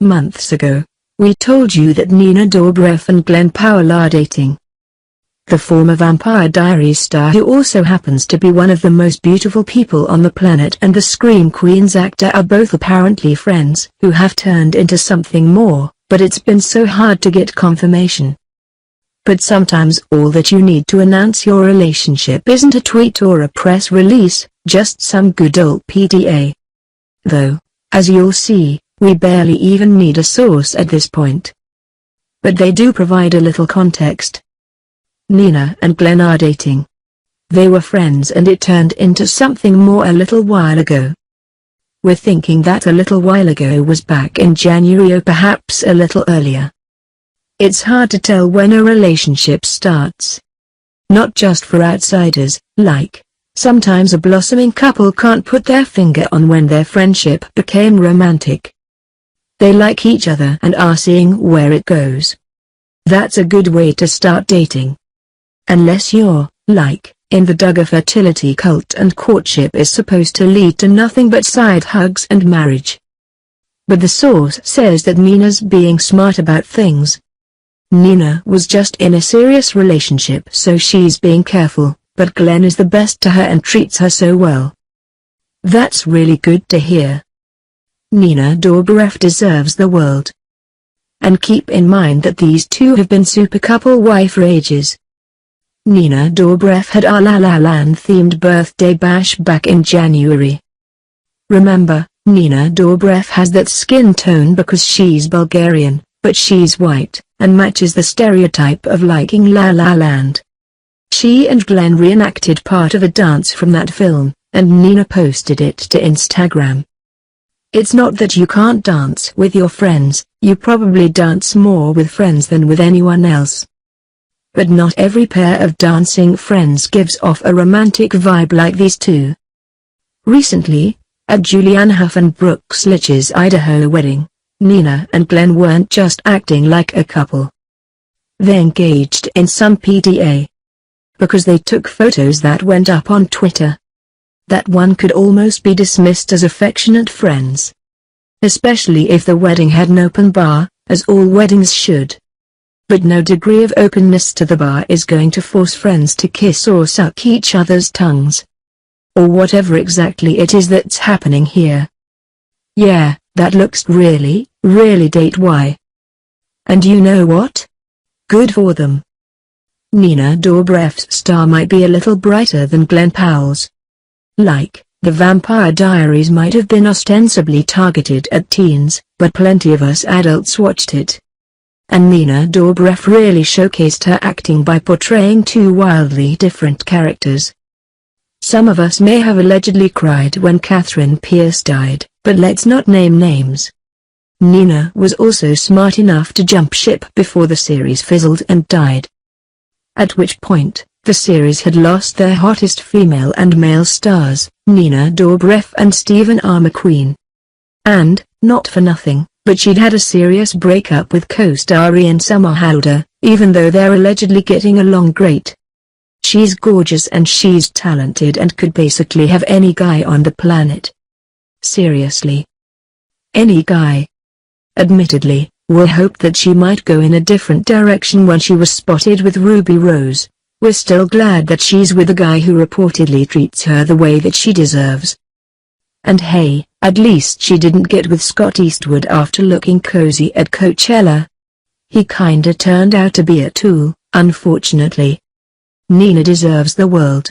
Months ago, we told you that Nina Dobrev and Glen Powell are dating. The former Vampire Diaries star, who also happens to be one of the most beautiful people on the planet, and the Scream Queens actor are both apparently friends who have turned into something more, but it's been so hard to get confirmation. But sometimes all that you need to announce your relationship isn't a tweet or a press release, just some good old PDA. Though, as you'll see, we barely even need a source at this point. But they do provide a little context. Nina and Glen are dating. They were friends and it turned into something more a little while ago. We're thinking that a little while ago was back in January or perhaps a little earlier. It's hard to tell when a relationship starts. Not just for outsiders, like, sometimes a blossoming couple can't put their finger on when their friendship became romantic. They like each other and are seeing where it goes. That's a good way to start dating. Unless you're, like, in the Duggar fertility cult and courtship is supposed to lead to nothing but side hugs and marriage. But the source says that Nina's being smart about things. Nina was just in a serious relationship, so she's being careful, but Glen is the best to her and treats her so well. That's really good to hear. Nina Dobrev deserves the world. And keep in mind that these two have been super couple-wife for ages. Nina Dobrev had a La La Land-themed birthday bash back in January. Remember, Nina Dobrev has that skin tone because she's Bulgarian, but she's white, and matches the stereotype of liking La La Land. She and Glen reenacted part of a dance from that film, and Nina posted it to Instagram. It's not that you can't dance with your friends, you probably dance more with friends than with anyone else. But not every pair of dancing friends gives off a romantic vibe like these two. Recently, at Julianne Hough and Brooks Lich's Idaho wedding, Nina and Glen weren't just acting like a couple. They engaged in some PDA. Because they took photos that went up on Twitter. That one could almost be dismissed as affectionate friends. Especially if the wedding had an open bar, as all weddings should. But no degree of openness to the bar is going to force friends to kiss or suck each other's tongues. Or whatever exactly it is that's happening here. Yeah, that looks really, really date-y. And you know what? Good for them. Nina Dobrev's star might be a little brighter than Glen Powell's. Like, the Vampire Diaries might have been ostensibly targeted at teens, but plenty of us adults watched it. And Nina Dobrev really showcased her acting by portraying two wildly different characters. Some of us may have allegedly cried when Catherine Pierce died, but let's not name names. Nina was also smart enough to jump ship before the series fizzled and died. At which point, the series had lost their hottest female and male stars, Nina Dobrev and Stephen R. McQueen. And, not for nothing, but she'd had a serious breakup with co-star Ian Somerhalder, even though they're allegedly getting along great. She's gorgeous and she's talented and could basically have any guy on the planet. Seriously. Any guy. Admittedly, we'll hope that she might go in a different direction when she was spotted with Ruby Rose. We're still glad that she's with a guy who reportedly treats her the way that she deserves. And hey, at least she didn't get with Scott Eastwood after looking cozy at Coachella. He kinda turned out to be a tool, unfortunately. Nina deserves the world.